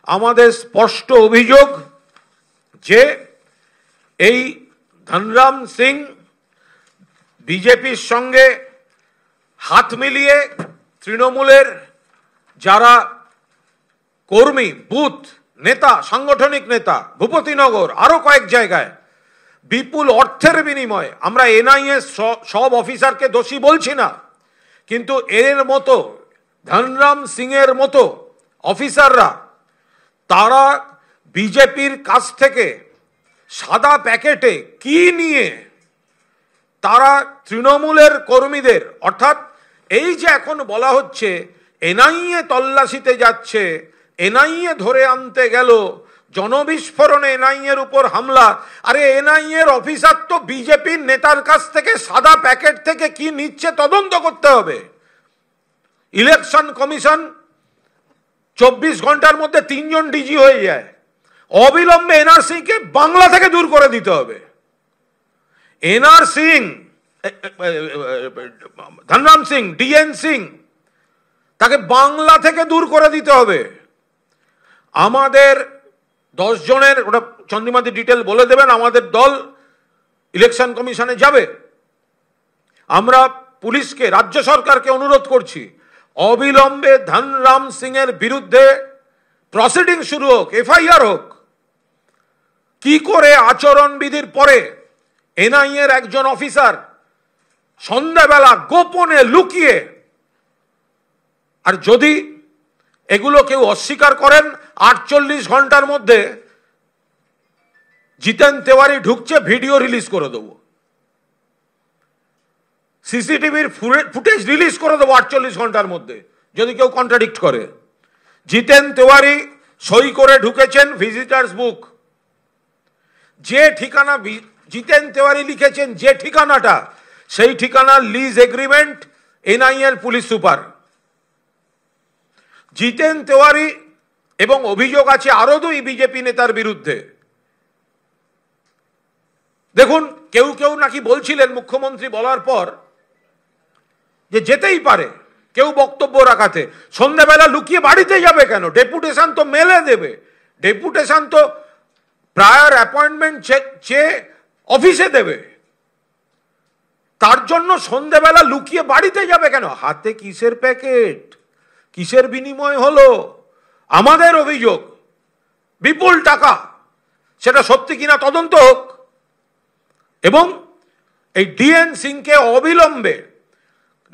আমাদের স্পষ্ট অভিযোগ যে এই ধনরাম সিং বিজেপির সঙ্গে হাত মিলিয়ে তৃণমূলের যারা কর্মী, বুথ নেতা, সাংগঠনিক নেতা, ভূপতিনগর আরো কয়েক জায়গায় বিপুল অর্থের বিনিময়ে, আমরা এনআইএ সব অফিসারকে দোষী বলছি না, কিন্তু এর মতো ধনরাম সিং এর মতো অফিসাররা তারা বিজেপির কাছ থেকে সাদা প্যাকেটে কি নিয়ে তারা তৃণমূলের কর্মীদের, অর্থাৎ এই যে এখন বলা হচ্ছে এনআইএ তল্লাশিতে যাচ্ছে, এনআইএ ধরে আনতে গেল, জনবিস্ফোরণে এনআইএর উপর হামলা। আরে এনআইএর অফিসার তো বিজেপির নেতার কাছ থেকে সাদা প্যাকেট থেকে কি নিচ্ছে তদন্ত করতে হবে। ইলেকশন কমিশন 24 ঘন্টার মধ্যে 3 জন ডিজি হয়ে যায়। অবিলম্বে এনআরসি কে বাংলা থেকে দূর করে দিতে হবে। এনআরসি ধনরাম সিং, ডিএন সিং, তাকে বাংলা থেকে দূর করে দিতে হবে। আমাদের 10 জনের, ওটা চন্দ্রিমাদি ডিটেল বলে দেবেন, আমাদের দল ইলেকশন কমিশনে যাবে। আমরা পুলিশকে, রাজ্য সরকারকে অনুরোধ করছি অবিলম্বে ধনরাম সিং এর বিরুদ্ধে প্রসিডিং শুরু হোক, এফআইআর হোক। কি করে আচরণবিধির পরে এনআইএর একজন অফিসার সন্ধ্যাবেলা গোপনে লুকিয়ে, আর যদি এগুলো কেউ অস্বীকার করেন 48 ঘন্টার মধ্যে জিতেন তেওয়ারি ঢুকছে, ভিডিও রিলিজ করে দেবো, সিসিটিভির ফুটেজ রিলিজ করে দেবো 48 ঘন্টার মধ্যে যদি কেউ কন্ট্রাডিক্ট করে। জিতেন তেওয়ারি সই করে ঢুকেছেন ভিজিটার্স বুক। যে ঠিকানা জিতেন তেওয়ারি লিখেছেন, যে ঠিকানাটা, সেই ঠিকানা লিজ এগ্রিমেন্ট এনআইএর পুলিশ সুপার। জিতেন তেওয়ারি এবং অভিযোগ আছে আরো 2 বিজেপি নেতার বিরুদ্ধে। দেখুন, কেউ কেউ নাকি বলছিলেন মুখ্যমন্ত্রী বলার পর যে যেতেই পারে, কেউ বক্তব্য রাখাতে, সন্ধ্যাবেলা লুকিয়ে বাড়িতে যাবে কেন? ডেপুটেশন তো মেলে দেবে, ডেপুটেশন তো প্রায়র অ্যাপয়েন্টমেন্ট চেয়ে অফিসে দেবে, তার জন্য সন্ধ্যাবেলা লুকিয়ে বাড়িতে যাবে কেন? হাতে কিসের প্যাকেট, কিসের বিনিময় হলো? আমাদের অভিযোগ বিপুল টাকা, সেটা সত্যি কিনা তদন্ত হোক, এবং এই ডিএন সিংকে অবিলম্বে,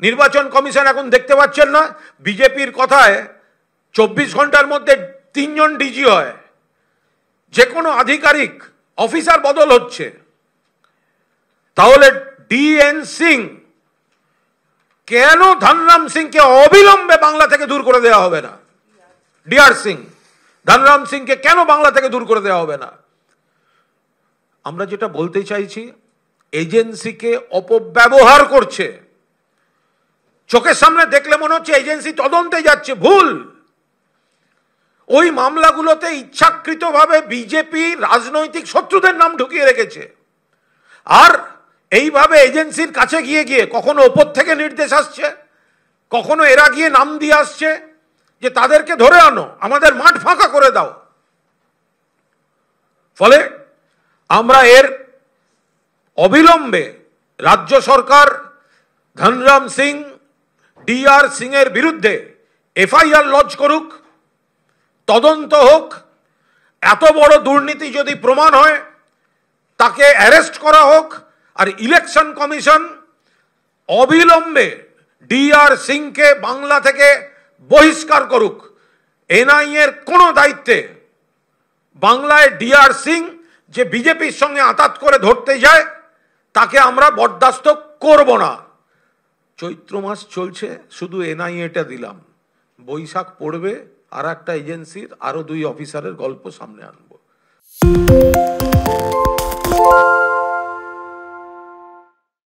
নির্বাচন কমিশন এখন দেখতে পাচ্ছেন না, বিজেপির কথায় 24 ঘন্টার মধ্যে 3 জন ডিজি হয়, যে কোনো আধিকারিক অফিসার বদল হচ্ছে। তাহলে ডিএন সিং কেন ধনরাম সিংকে অবিলম্বে বাংলা থেকে দূর করে দেওয়া হবে না? ডিআর সিং, ধনরাম সিংকে কেন বাংলা থেকে দূর করে দেওয়া হবে না? আমরা যেটা বলতে চাইছি, এজেন্সিকে অপব্যবহার করছে। চোখের সামনে দেখলে মনে হচ্ছে এজেন্সি তদন্তে যাচ্ছে, ভুল। ওই মামলাগুলোতে ইচ্ছাকৃতভাবে বিজেপি রাজনৈতিক শত্রুদের নাম ঢুকিয়ে রেখেছে, আর এইভাবে এজেন্সির কাছে গিয়ে গিয়ে কখনো ওপর থেকে নির্দেশ আসছে, কখনো এরা গিয়ে নাম দিয়ে আসছে যে তাদেরকে ধরে আনো, আমাদের মাঠ ফাঁকা করে দাও। ফলে আমরা এর অবিলম্বে রাজ্য সরকার ধনরাম সিং, ডিআর সিং এর বিরুদ্ধে এফআইআর লঞ্চ করুক, তদন্ত হোক। এত বড় দুর্নীতি যদি প্রমাণ হয় তাকে অ্যারেস্ট করা হোক, আর ইলেকশন কমিশন অবিলম্বে ডিআর সিংকে বাংলা থেকে বহিষ্কার করুক। এনআইএর কোনো দায়িত্বে বাংলায় ডিআর সিং যে বিজেপির সঙ্গে আঁতাত করে ধরতে যায়, তাকে আমরা বরদাস্ত করব না। চৈত্র মাস চলছে, শুধু এনআইএটা দিলাম, বৈশাখ পড়বে, আর একটা এজেন্সির আরো 2 অফিসারের গল্প সামনে আনবো।